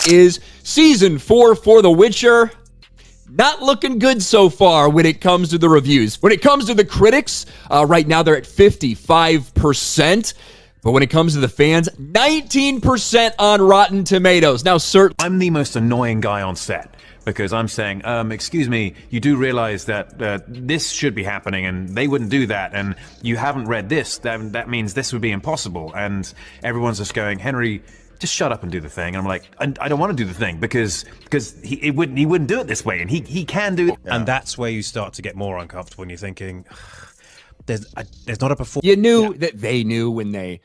is Season 4 for The Witcher. Not looking good so far when it comes to the reviews. When it comes to the critics, right now they're at 55%. But when it comes to the fans, 19% on Rotten Tomatoes. Now, I'm the most annoying guy on set because I'm saying, excuse me, you do realize that this should be happening and they wouldn't do that, and you haven't read this, that means this would be impossible. And everyone's just going, Henry, just shut up and do the thing. And I'm like, I don't want to do the thing because he wouldn't do it this way, and he can do it. Yeah. And that's where you start to get more uncomfortable when you're thinking, there's not a performance. You knew that they knew when they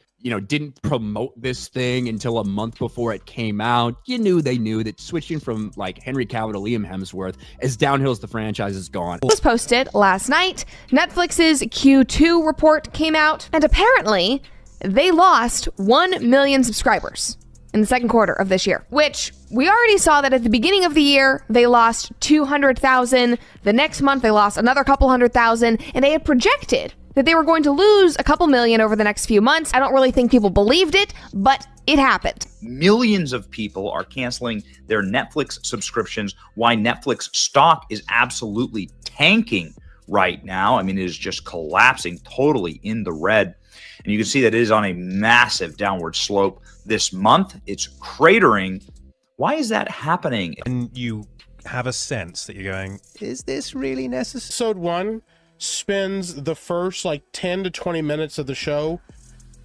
didn't promote this thing until a month before it came out. You knew they knew that switching from like Henry Cavill to Liam Hemsworth, as downhill as the franchise has gone. It was posted last night. Netflix's Q2 report came out, and apparently they lost 1 million subscribers in the second quarter of this year, which we already saw that at the beginning of the year, they lost 200,000. The next month, they lost another couple 100,000, and they had projected that they were going to lose a couple million over the next few months. I don't really think people believed it, but it happened. Millions of people are canceling their Netflix subscriptions. Why Netflix stock is absolutely tanking right now. I mean, it is just collapsing totally in the red. And you can see that it is on a massive downward slope this month. It's cratering. Why is that happening? And you have a sense that you're going, is this really necessary? Episode 1 spends the first like 10 to 20 minutes of the show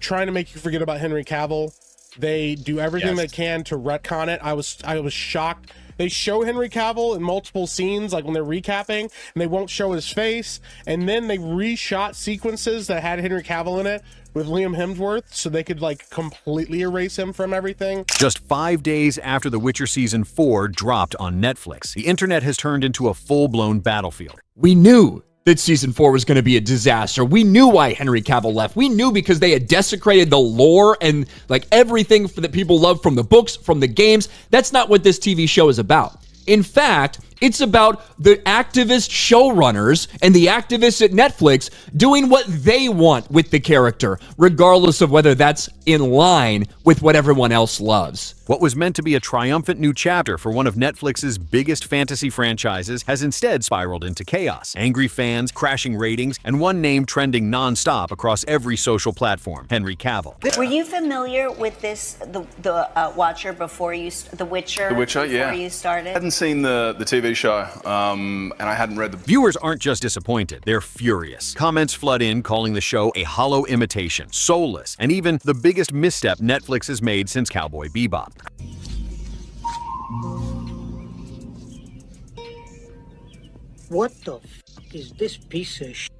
trying to make you forget about Henry Cavill. They do everything they can to retcon it. I was shocked. They show Henry Cavill in multiple scenes, like when they're recapping, and they won't show his face. And then they reshot sequences that had Henry Cavill in it with Liam Hemsworth, so they could like completely erase him from everything. Just 5 days after The Witcher Season 4 dropped on Netflix, the internet has turned into a full-blown battlefield. We knew that Season 4 was going to be a disaster. We knew why Henry Cavill left. We knew because they had desecrated the lore and like everything that people love from the books, from the games. That's not what this TV show is about. In fact, it's about the activist showrunners and the activists at Netflix doing what they want with the character, regardless of whether that's in line with what everyone else loves. What was meant to be a triumphant new chapter for one of Netflix's biggest fantasy franchises has instead spiraled into chaos. Angry fans, crashing ratings, and one name trending non-stop across every social platform, Henry Cavill. Were you familiar with this, the Watcher before you, The Witcher? The Witcher, before yeah. you started? I hadn't seen the TV show, and I hadn't read the... Viewers aren't just disappointed, they're furious. Comments flood in calling the show a hollow imitation, soulless, and even the biggest misstep Netflix has made since Cowboy Bebop. What the f is this piece of shit?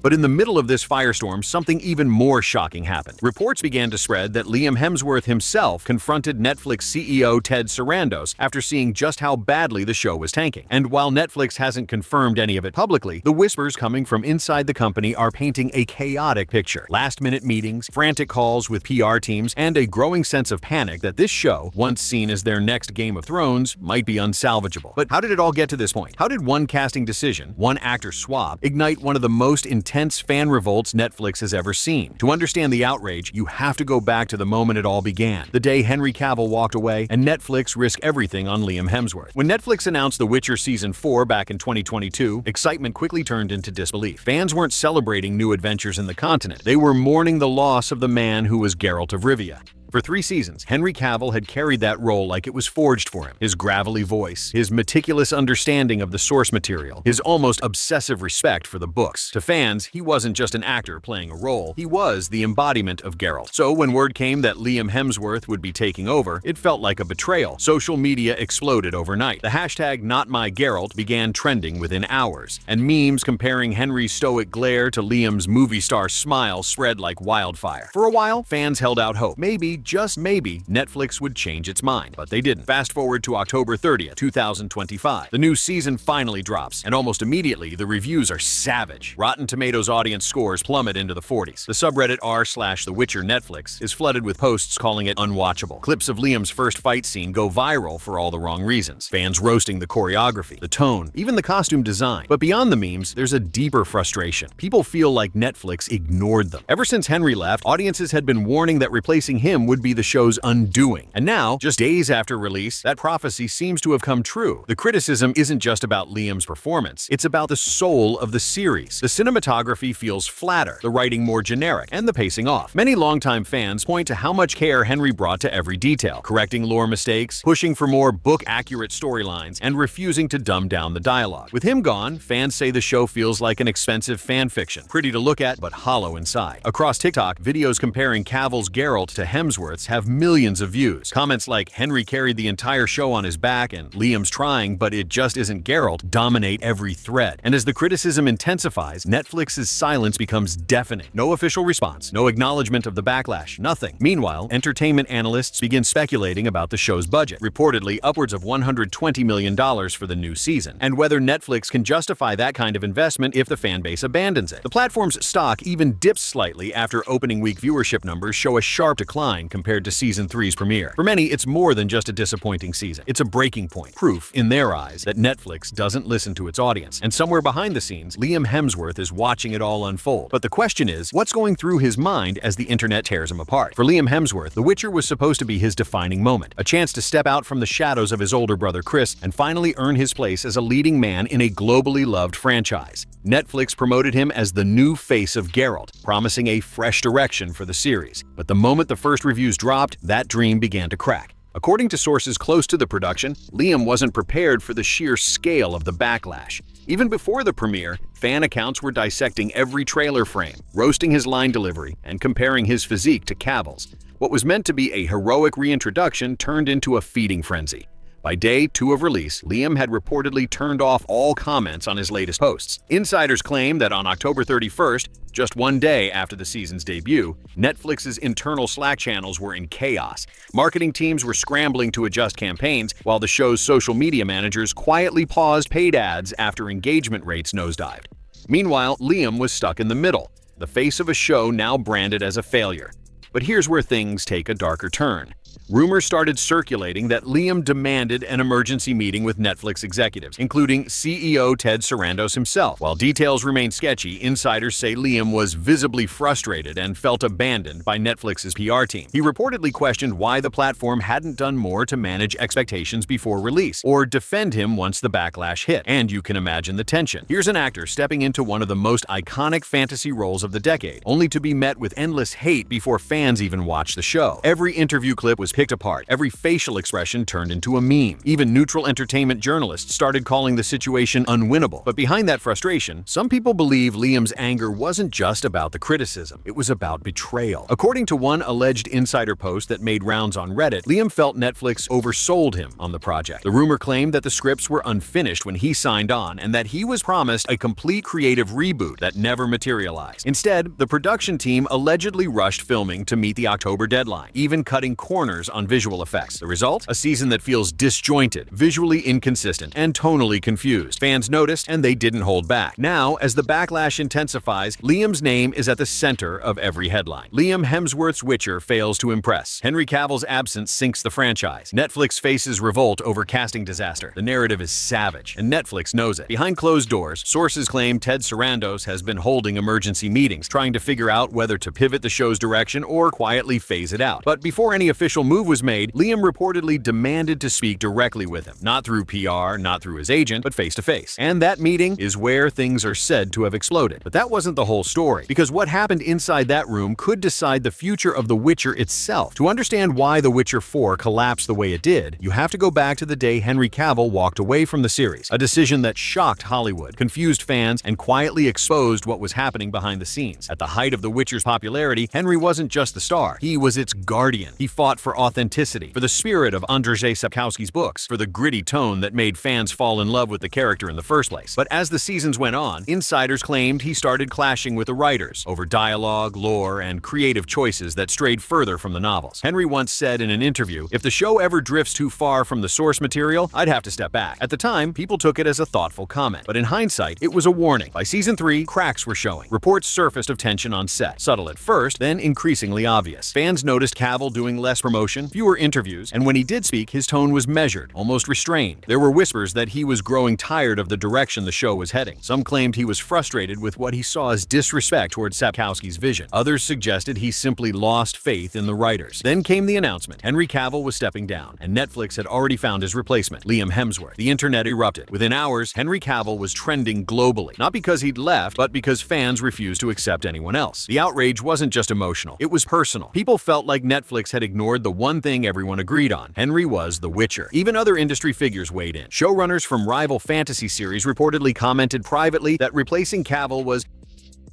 But in the middle of this firestorm, something even more shocking happened. Reports began to spread that Liam Hemsworth himself confronted Netflix CEO Ted Sarandos after seeing just how badly the show was tanking. And while Netflix hasn't confirmed any of it publicly, the whispers coming from inside the company are painting a chaotic picture. Last-minute meetings, frantic calls with PR teams, and a growing sense of panic that this show, once seen as their next Game of Thrones, might be unsalvageable. But how did it all get to this point? How did one casting decision, one actor swap, ignite one of the most intense fan revolts Netflix has ever seen? To understand the outrage, you have to go back to the moment it all began, the day Henry Cavill walked away and Netflix risked everything on Liam Hemsworth. When Netflix announced The Witcher Season 4 back in 2022, excitement quickly turned into disbelief. Fans weren't celebrating new adventures in the continent, they were mourning the loss of the man who was Geralt of Rivia. For 3 seasons, Henry Cavill had carried that role like it was forged for him. His gravelly voice, his meticulous understanding of the source material, his almost obsessive respect for the books. To fans, he wasn't just an actor playing a role, he was the embodiment of Geralt. So when word came that Liam Hemsworth would be taking over, it felt like a betrayal. Social media exploded overnight. The hashtag #NotMyGeralt began trending within hours, and memes comparing Henry's stoic glare to Liam's movie star smile spread like wildfire. For a while, fans held out hope. Maybe, just maybe, Netflix would change its mind, but they didn't. Fast forward to October 30th, 2025. The new season finally drops, and almost immediately, the reviews are savage. Rotten Tomatoes audience scores plummet into the 40s. The subreddit r/TheWitcherNetflix is flooded with posts calling it unwatchable. Clips of Liam's first fight scene go viral for all the wrong reasons. Fans roasting the choreography, the tone, even the costume design. But beyond the memes, there's a deeper frustration. People feel like Netflix ignored them. Ever since Henry left, audiences had been warning that replacing him Liam would be the show's undoing. And now, just days after release, that prophecy seems to have come true. The criticism isn't just about Liam's performance, it's about the soul of the series. The cinematography feels flatter, the writing more generic, and the pacing off. Many longtime fans point to how much care Henry brought to every detail, correcting lore mistakes, pushing for more book-accurate storylines, and refusing to dumb down the dialogue. With him gone, fans say the show feels like an expensive fan fiction, pretty to look at but hollow inside. Across TikTok, videos comparing Cavill's Geralt to Hemsworth's have millions of views. Comments like "Henry carried the entire show on his back" and "Liam's trying, but it just isn't Geralt" dominate every thread. And as the criticism intensifies, Netflix's silence becomes deafening. No official response, no acknowledgement of the backlash, nothing. Meanwhile, entertainment analysts begin speculating about the show's budget, reportedly upwards of $120 million for the new season, and whether Netflix can justify that kind of investment if the fanbase abandons it. The platform's stock even dips slightly after opening week viewership numbers show a sharp decline compared to Season 3's premiere. For many, it's more than just a disappointing season. It's a breaking point, proof, in their eyes, that Netflix doesn't listen to its audience. And somewhere behind the scenes, Liam Hemsworth is watching it all unfold. But the question is, what's going through his mind as the internet tears him apart? For Liam Hemsworth, The Witcher was supposed to be his defining moment, a chance to step out from the shadows of his older brother Chris and finally earn his place as a leading man in a globally loved franchise. Netflix promoted him as the new face of Geralt, promising a fresh direction for the series. But the moment the first reviews dropped, that dream began to crack. According to sources close to the production, Liam wasn't prepared for the sheer scale of the backlash. Even before the premiere, fan accounts were dissecting every trailer frame, roasting his line delivery, and comparing his physique to Cavill's. What was meant to be a heroic reintroduction turned into a feeding frenzy. By day 2 of release, Liam had reportedly turned off all comments on his latest posts. Insiders claim that on October 31st, just one day after the season's debut, Netflix's internal Slack channels were in chaos. Marketing teams were scrambling to adjust campaigns, while the show's social media managers quietly paused paid ads after engagement rates nosedived. Meanwhile, Liam was stuck in the middle, the face of a show now branded as a failure. But here's where things take a darker turn. Rumors started circulating that Liam demanded an emergency meeting with Netflix executives, including CEO Ted Sarandos himself. While details remain sketchy, insiders say Liam was visibly frustrated and felt abandoned by Netflix's PR team. He reportedly questioned why the platform hadn't done more to manage expectations before release, or defend him once the backlash hit. And you can imagine the tension. Here's an actor stepping into one of the most iconic fantasy roles of the decade, only to be met with endless hate before fans even watch the show. Every interview clip was picked apart, every facial expression turned into a meme. Even neutral entertainment journalists started calling the situation unwinnable. But behind that frustration, some people believe Liam's anger wasn't just about the criticism, it was about betrayal. According to one alleged insider post that made rounds on Reddit, Liam felt Netflix oversold him on the project. The rumor claimed that the scripts were unfinished when he signed on and that he was promised a complete creative reboot that never materialized. Instead, the production team allegedly rushed filming to meet the October deadline, even cutting corners on visual effects. The result? A season that feels disjointed, visually inconsistent, and tonally confused. Fans noticed, and they didn't hold back. Now, as the backlash intensifies, Liam's name is at the center of every headline. Liam Hemsworth's Witcher fails to impress. Henry Cavill's absence sinks the franchise. Netflix faces revolt over casting disaster. The narrative is savage, and Netflix knows it. Behind closed doors, sources claim Ted Sarandos has been holding emergency meetings, trying to figure out whether to pivot the show's direction or quietly phase it out. But before any official move was made, Liam reportedly demanded to speak directly with him, not through PR, not through his agent, but face to face. And that meeting is where things are said to have exploded. But that wasn't the whole story, because what happened inside that room could decide the future of The Witcher itself. To understand why The Witcher 4 collapsed the way it did, you have to go back to the day Henry Cavill walked away from the series, a decision that shocked Hollywood, confused fans, and quietly exposed what was happening behind the scenes. At the height of The Witcher's popularity, Henry wasn't just the star, he was its guardian. He fought for authenticity, for the spirit of Andrzej Sapkowski's books, for the gritty tone that made fans fall in love with the character in the first place. But as the seasons went on, insiders claimed he started clashing with the writers over dialogue, lore, and creative choices that strayed further from the novels. Henry once said in an interview, "If the show ever drifts too far from the source material, I'd have to step back." At the time, people took it as a thoughtful comment, but in hindsight, it was a warning. By season 3, cracks were showing. Reports surfaced of tension on set, subtle at first, then increasingly glaringly obvious. Fans noticed Cavill doing less promotion, fewer interviews, and when he did speak, his tone was measured, almost restrained. There were whispers that he was growing tired of the direction the show was heading. Some claimed he was frustrated with what he saw as disrespect towards Sapkowski's vision. Others suggested he simply lost faith in the writers. Then came the announcement. Henry Cavill was stepping down, and Netflix had already found his replacement, Liam Hemsworth. The internet erupted. Within hours, Henry Cavill was trending globally, not because he'd left, but because fans refused to accept anyone else. The outrage wasn't just emotional, it was personal. People felt like Netflix had ignored the one thing everyone agreed on. Henry was The Witcher. Even other industry figures weighed in. Showrunners from rival fantasy series reportedly commented privately that replacing Cavill was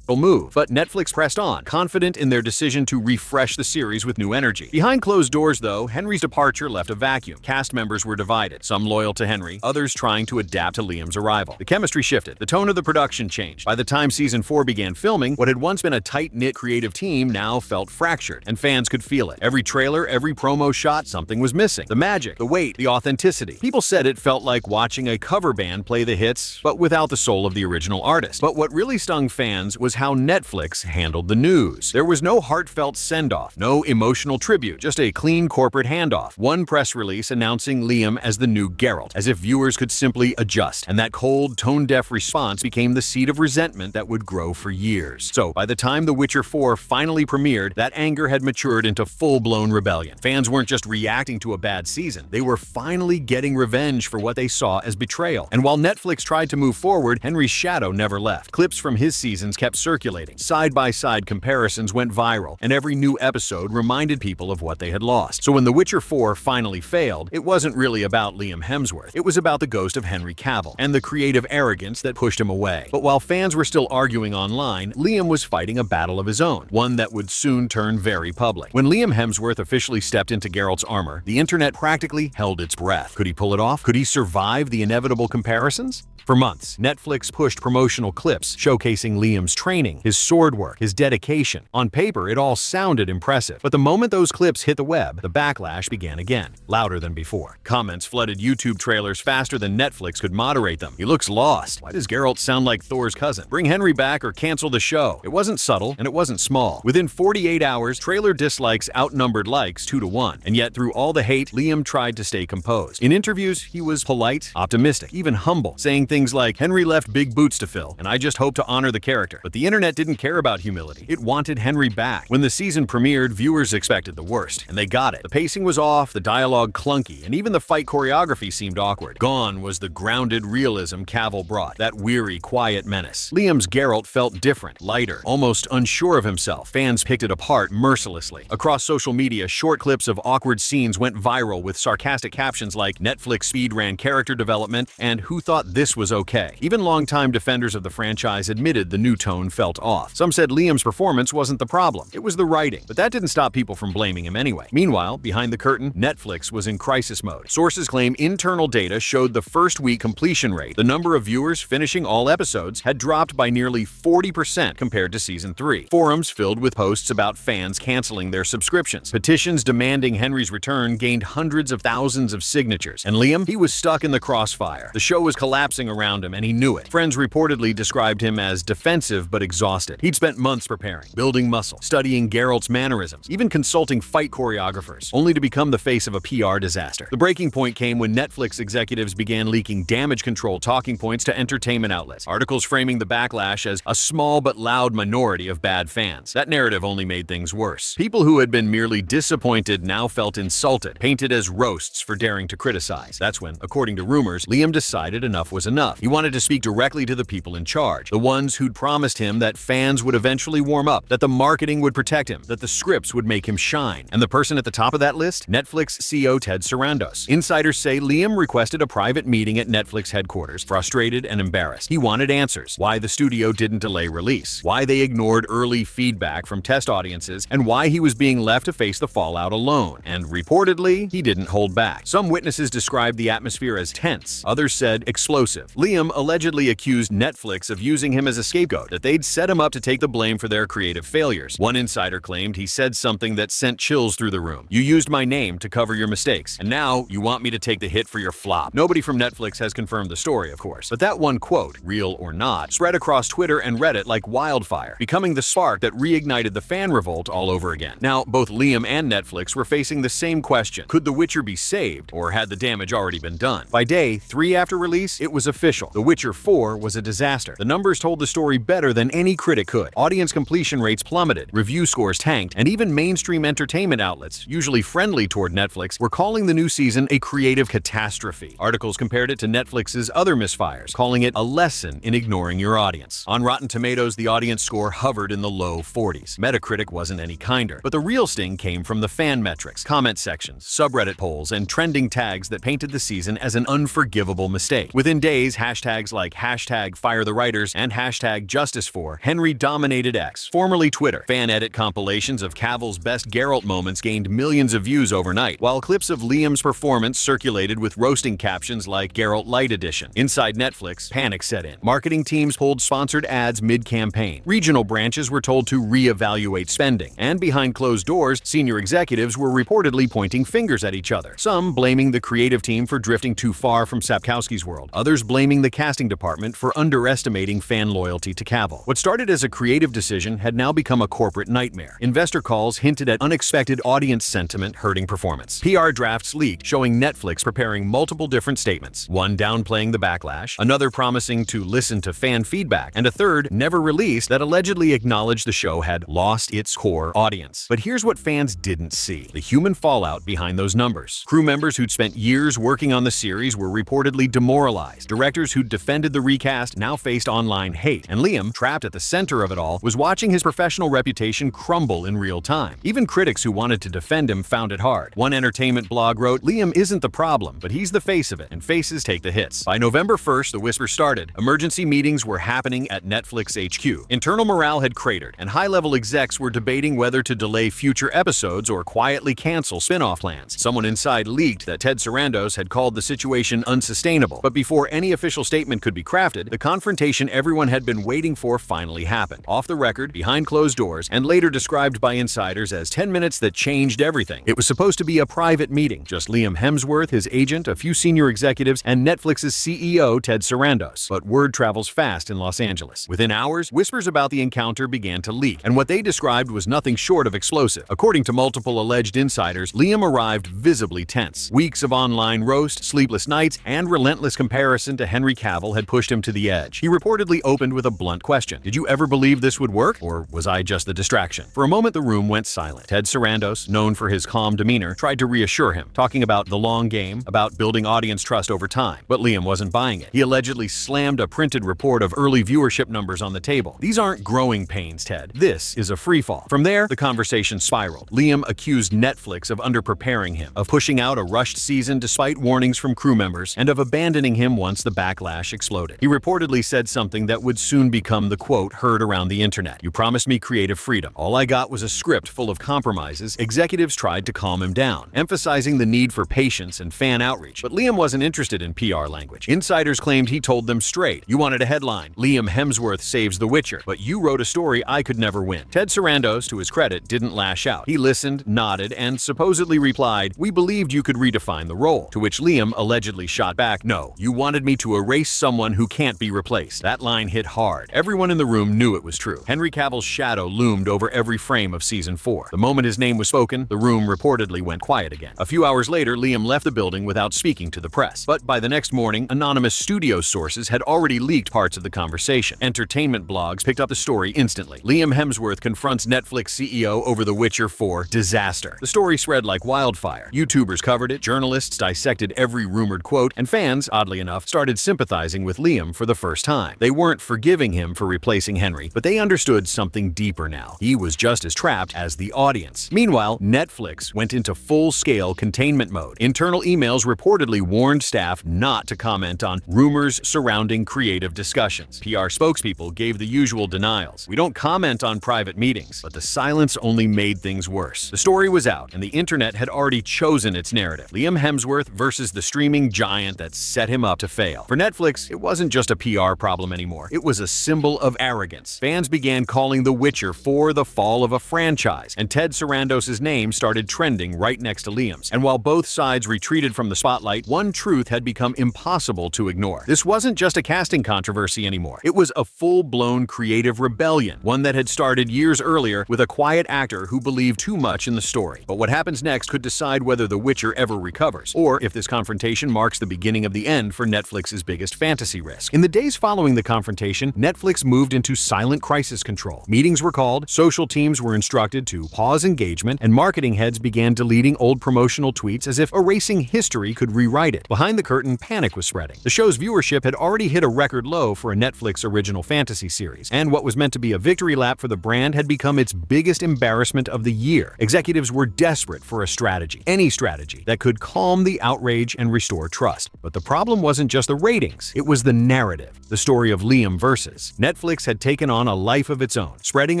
move, but Netflix pressed on, confident in their decision to refresh the series with new energy. Behind closed doors, though, Henry's departure left a vacuum. Cast members were divided, some loyal to Henry, others trying to adapt to Liam's arrival. The chemistry shifted, the tone of the production changed. By the time season 4 began filming, what had once been a tight-knit creative team now felt fractured, and fans could feel it. Every trailer, every promo shot, something was missing. The magic, the weight, the authenticity. People said it felt like watching a cover band play the hits, but without the soul of the original artist. But what really stung fans was how Netflix handled the news. There was no heartfelt send-off, no emotional tribute, just a clean corporate handoff. One press release announcing Liam as the new Geralt, as if viewers could simply adjust, and that cold, tone-deaf response became the seed of resentment that would grow for years. So, by the time The Witcher 4 finally premiered, that anger had matured into full-blown rebellion. Fans weren't just reacting to a bad season, they were finally getting revenge for what they saw as betrayal. And while Netflix tried to move forward, Henry's shadow never left. Clips from his seasons kept circulating. Side-by-side comparisons went viral, and every new episode reminded people of what they had lost. So when The Witcher 4 finally failed, it wasn't really about Liam Hemsworth. It was about the ghost of Henry Cavill, and the creative arrogance that pushed him away. But while fans were still arguing online, Liam was fighting a battle of his own, one that would soon turn very public. When Liam Hemsworth officially stepped into Geralt's armor, the internet practically held its breath. Could he pull it off? Could he survive the inevitable comparisons? For months, Netflix pushed promotional clips showcasing Liam's training, his sword work, his dedication. On paper, it all sounded impressive. But the moment those clips hit the web, the backlash began again, louder than before. Comments flooded YouTube trailers faster than Netflix could moderate them. He looks lost. Why does Geralt sound like Thor's cousin? Bring Henry back or cancel the show. It wasn't subtle, and it wasn't small. Within 48 hours, trailer dislikes outnumbered likes 2-1. And yet, through all the hate, Liam tried to stay composed. In interviews, he was polite, optimistic, even humble, saying things like, "Henry left big boots to fill, and I just hope to honor the character." But the internet didn't care about humility. It wanted Henry back. When the season premiered, viewers expected the worst, and they got it. The pacing was off, the dialogue clunky, and even the fight choreography seemed awkward. Gone was the grounded realism Cavill brought, that weary, quiet menace. Liam's Geralt felt different, lighter, almost unsure of himself. Fans picked it apart mercilessly. Across social media, short clips of awkward scenes went viral with sarcastic captions like "Netflix speedran character development" and "Who thought this was okay?" Even longtime defenders of the franchise admitted the new tone felt off. Some said Liam's performance wasn't the problem, it was the writing. But that didn't stop people from blaming him anyway. Meanwhile, behind the curtain, Netflix was in crisis mode. Sources claim internal data showed the first week completion rate, the number of viewers finishing all episodes, had dropped by nearly 40% compared to season 3. Forums filled with posts about fans canceling their subscriptions. Petitions demanding Henry's return gained hundreds of thousands of signatures. And Liam, he was stuck in the crossfire. The show was collapsing around him, and he knew it. Friends reportedly described him as defensive but exhausted. He'd spent months preparing, building muscle, studying Geralt's mannerisms, even consulting fight choreographers, only to become the face of a PR disaster. The breaking point came when Netflix executives began leaking damage control talking points to entertainment outlets, articles framing the backlash as a small but loud minority of bad fans. That narrative only made things worse. People who had been merely disappointed now felt insulted, painted as roasts for daring to criticize. That's when, according to rumors, Liam decided enough was enough. He wanted to speak directly to the people in charge, the ones who'd promised him that fans would eventually warm up, that the marketing would protect him, that the scripts would make him shine. And the person at the top of that list? Netflix CEO Ted Sarandos. Insiders say Liam requested a private meeting at Netflix headquarters, frustrated and embarrassed. He wanted answers. Why the studio didn't delay release, why they ignored early feedback from test audiences, and why he was being left to face the fallout alone. And reportedly, he didn't hold back. Some witnesses described the atmosphere as tense. Others said explosive. Liam allegedly accused Netflix of using him as a scapegoat, that they they'd set him up to take the blame for their creative failures. One insider claimed he said something that sent chills through the room. "You used my name to cover your mistakes, and now you want me to take the hit for your flop." Nobody from Netflix has confirmed the story, of course, but that one quote, real or not, spread across Twitter and Reddit like wildfire, becoming the spark that reignited the fan revolt all over again. Now, both Liam and Netflix were facing the same question: could The Witcher be saved, or had the damage already been done? By day 3 after release, it was official. The Witcher 4 was a disaster. The numbers told the story better than any critic could. Audience completion rates plummeted, review scores tanked, and even mainstream entertainment outlets, usually friendly toward Netflix, were calling the new season a creative catastrophe. Articles compared it to Netflix's other misfires, calling it a lesson in ignoring your audience. On Rotten Tomatoes, the audience score hovered in the low 40s. Metacritic wasn't any kinder. But the real sting came from the fan metrics, comment sections, subreddit polls, and trending tags that painted the season as an unforgivable mistake. Within days, hashtags like #FireTheWriters and #JusticeFor Henry dominated X, formerly Twitter. Fan edit compilations of Cavill's best Geralt moments gained millions of views overnight, while clips of Liam's performance circulated with roasting captions like Geralt Light Edition. Inside Netflix, panic set in. Marketing teams pulled sponsored ads mid-campaign. Regional branches were told to reevaluate spending. And behind closed doors, senior executives were reportedly pointing fingers at each other. Some blaming the creative team for drifting too far from Sapkowski's world. Others blaming the casting department for underestimating fan loyalty to Cavill. What started as a creative decision had now become a corporate nightmare. Investor calls hinted at unexpected audience sentiment hurting performance. PR drafts leaked, showing Netflix preparing multiple different statements. One downplaying the backlash, another promising to listen to fan feedback, and a third, never released, that allegedly acknowledged the show had lost its core audience. But here's what fans didn't see: the human fallout behind those numbers. Crew members who'd spent years working on the series were reportedly demoralized. Directors who'd defended the recast now faced online hate. And Liam, trapped at the center of it all, was watching his professional reputation crumble in real time. Even critics who wanted to defend him found it hard. One entertainment blog wrote, "Liam isn't the problem, but he's the face of it, and faces take the hits." By November 1st, the whisper started. Emergency meetings were happening at Netflix HQ. Internal morale had cratered, and high-level execs were debating whether to delay future episodes or quietly cancel spin-off plans. Someone inside leaked that Ted Sarandos had called the situation unsustainable. But before any official statement could be crafted, the confrontation everyone had been waiting for finally happened. Off the record, behind closed doors, and later described by insiders as 10 minutes that changed everything. It was supposed to be a private meeting, just Liam Hemsworth, his agent, a few senior executives, and Netflix's CEO Ted Sarandos. But word travels fast in Los Angeles. Within hours, whispers about the encounter began to leak, and what they described was nothing short of explosive. According to multiple alleged insiders, Liam arrived visibly tense. Weeks of online roast, sleepless nights, and relentless comparison to Henry Cavill had pushed him to the edge. He reportedly opened with a blunt question: "Did you ever believe this would work, or was I just the distraction?" For a moment, the room went silent. Ted Sarandos, known for his calm demeanor, tried to reassure him, talking about the long game, about building audience trust over time. But Liam wasn't buying it. He allegedly slammed a printed report of early viewership numbers on the table. "These aren't growing pains, Ted. This is a freefall." From there, the conversation spiraled. Liam accused Netflix of underpreparing him, of pushing out a rushed season despite warnings from crew members, and of abandoning him once the backlash exploded. He reportedly said something that would soon become the quote heard around the internet: "You promised me creative freedom. All I got was a script full of compromises." Executives tried to calm him down, emphasizing the need for patience and fan outreach. But Liam wasn't interested in PR language. Insiders claimed he told them straight, "You wanted a headline: Liam Hemsworth saves The Witcher, but you wrote a story I could never win." Ted Sarandos, to his credit, didn't lash out. He listened, nodded, and supposedly replied, "We believed you could redefine the role." To which Liam allegedly shot back, "No, you wanted me to erase someone who can't be replaced." That line hit hard. Everyone in the room knew it was true. Henry Cavill's shadow loomed over every frame of season 4. The moment his name was spoken, the room reportedly went quiet again. A few hours later, Liam left the building without speaking to the press. But by the next morning, anonymous studio sources had already leaked parts of the conversation. Entertainment blogs picked up the story instantly. Liam Hemsworth confronts Netflix CEO over The Witcher 4 disaster. The story spread like wildfire. YouTubers covered it, journalists dissected every rumored quote, and fans, oddly enough, started sympathizing with Liam for the first time. They weren't forgiving him for replacing Henry, but they understood something deeper now. He was just as trapped as the audience. Meanwhile, Netflix went into full-scale containment mode. Internal emails reportedly warned staff not to comment on rumors surrounding creative discussions. PR spokespeople gave the usual denials. "We don't comment on private meetings," but the silence only made things worse. The story was out, and the internet had already chosen its narrative: Liam Hemsworth versus the streaming giant that set him up to fail. For Netflix, it wasn't just a PR problem anymore. It was a symbol of arrogance. Fans began calling The Witcher 4 the fall of a franchise, and Ted Sarandos' name started trending right next to Liam's. And while both sides retreated from the spotlight, one truth had become impossible to ignore. This wasn't just a casting controversy anymore. It was a full-blown creative rebellion, one that had started years earlier with a quiet actor who believed too much in the story. But what happens next could decide whether The Witcher ever recovers, or if this confrontation marks the beginning of the end for Netflix's biggest fantasy risk. In the days following the confrontation, Netflix moved into silent crisis control. Meetings were called, social teams were instructed to pause engagement, and marketing heads began deleting old promotional tweets as if erasing history could rewrite it. Behind the curtain, panic was spreading. The show's viewership had already hit a record low for a Netflix original fantasy series, and what was meant to be a victory lap for the brand had become its biggest embarrassment of the year. Executives were desperate for a strategy, any strategy, that could calm the outrage and restore trust. But the problem wasn't just the ratings, it was the narrative, the story of Liam versus. Netflix had taken on a life of its own, spreading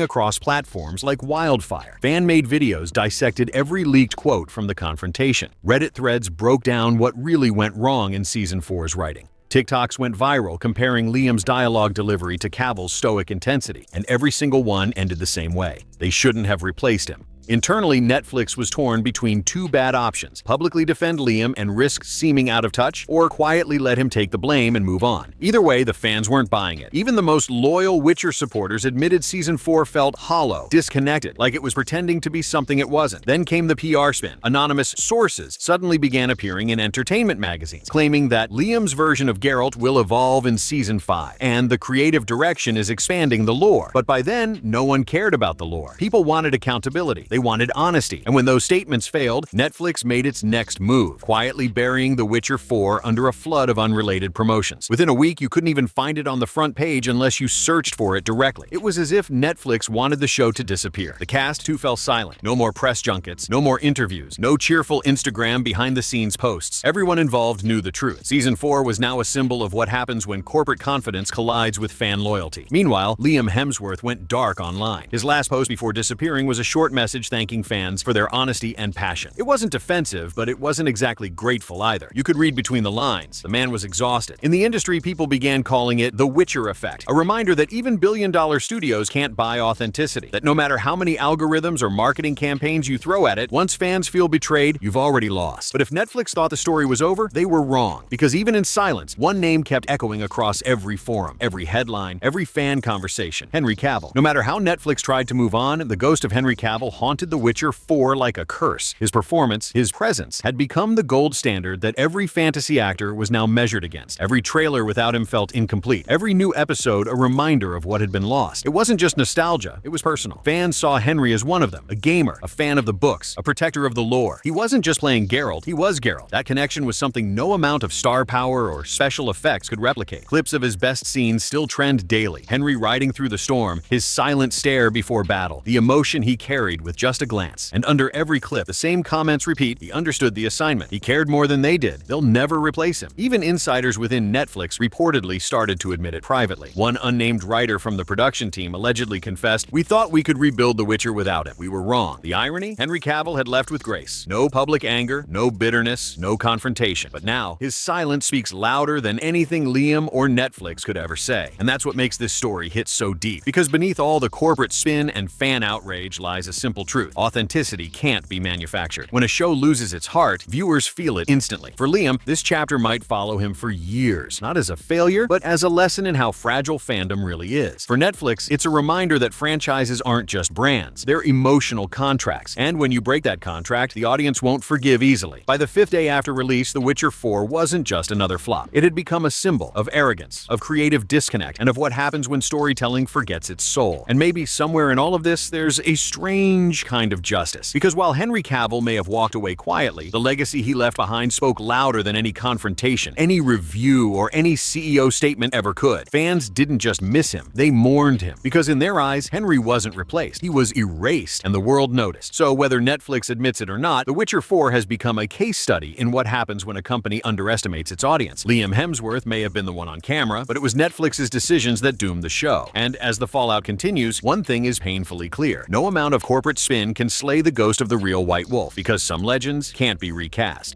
across platforms like wildfire. Fan-made videos dissected every leaked quote from the confrontation. Reddit threads broke down what really went wrong in Season 4's writing. TikToks went viral comparing Liam's dialogue delivery to Cavill's stoic intensity, and every single one ended the same way. They shouldn't have replaced him. Internally, Netflix was torn between two bad options: publicly defend Liam and risk seeming out of touch, or quietly let him take the blame and move on. Either way, the fans weren't buying it. Even the most loyal Witcher supporters admitted Season 4 felt hollow, disconnected, like it was pretending to be something it wasn't. Then came the PR spin. Anonymous sources suddenly began appearing in entertainment magazines, claiming that Liam's version of Geralt will evolve in Season 5, and the creative direction is expanding the lore. But by then, no one cared about the lore. People wanted accountability. They wanted honesty. And when those statements failed, Netflix made its next move, quietly burying The Witcher 4 under a flood of unrelated promotions. Within a week, you couldn't even find it on the front page unless you searched for it directly. It was as if Netflix wanted the show to disappear. The cast too fell silent. No more press junkets, no more interviews, no cheerful Instagram behind-the-scenes posts. Everyone involved knew the truth. Season 4 was now a symbol of what happens when corporate confidence collides with fan loyalty. Meanwhile, Liam Hemsworth went dark online. His last post before disappearing was a short message thanking fans for their honesty and passion. It wasn't defensive, but it wasn't exactly grateful either. You could read between the lines. The man was exhausted. In the industry, people began calling it the Witcher effect, a reminder that even billion-dollar studios can't buy authenticity, that no matter how many algorithms or marketing campaigns you throw at it, once fans feel betrayed, you've already lost. But if Netflix thought the story was over, they were wrong, because even in silence, one name kept echoing across every forum, every headline, every fan conversation: Henry Cavill. No matter how Netflix tried to move on, the ghost of Henry Cavill haunted The Witcher 4 like a curse. His performance, his presence, had become the gold standard that every fantasy actor was now measured against. Every trailer without him felt incomplete. Every new episode a reminder of what had been lost. It wasn't just nostalgia, it was personal. Fans saw Henry as one of them, a gamer, a fan of the books, a protector of the lore. He wasn't just playing Geralt, he was Geralt. That connection was something no amount of star power or special effects could replicate. Clips of his best scenes still trend daily. Henry riding through the storm, his silent stare before battle, the emotion he carried with just a glance. And under every clip, the same comments repeat: he understood the assignment. He cared more than they did. They'll never replace him. Even insiders within Netflix reportedly started to admit it privately. One unnamed writer from the production team allegedly confessed, "We thought we could rebuild The Witcher without him. We were wrong." The irony? Henry Cavill had left with grace. No public anger, no bitterness, no confrontation. But now, his silence speaks louder than anything Liam or Netflix could ever say. And that's what makes this story hit so deep. Because beneath all the corporate spin and fan outrage lies a simple truth: authenticity can't be manufactured. When a show loses its heart, viewers feel it instantly. For Liam, this chapter might follow him for years, not as a failure, but as a lesson in how fragile fandom really is. For Netflix, it's a reminder that franchises aren't just brands, they're emotional contracts. And when you break that contract, the audience won't forgive easily. By the 5th day after release, The Witcher 4 wasn't just another flop. It had become a symbol of arrogance, of creative disconnect, and of what happens when storytelling forgets its soul. And maybe somewhere in all of this, there's a strange kind of justice. Because while Henry Cavill may have walked away quietly, the legacy he left behind spoke louder than any confrontation, any review, or any CEO statement ever could. Fans didn't just miss him, they mourned him. Because in their eyes, Henry wasn't replaced. He was erased, and the world noticed. So whether Netflix admits it or not, The Witcher 4 has become a case study in what happens when a company underestimates its audience. Liam Hemsworth may have been the one on camera, but it was Netflix's decisions that doomed the show. And as the fallout continues, one thing is painfully clear: no amount of corporate spin can slay the ghost of the real White Wolf, because some legends can't be recast.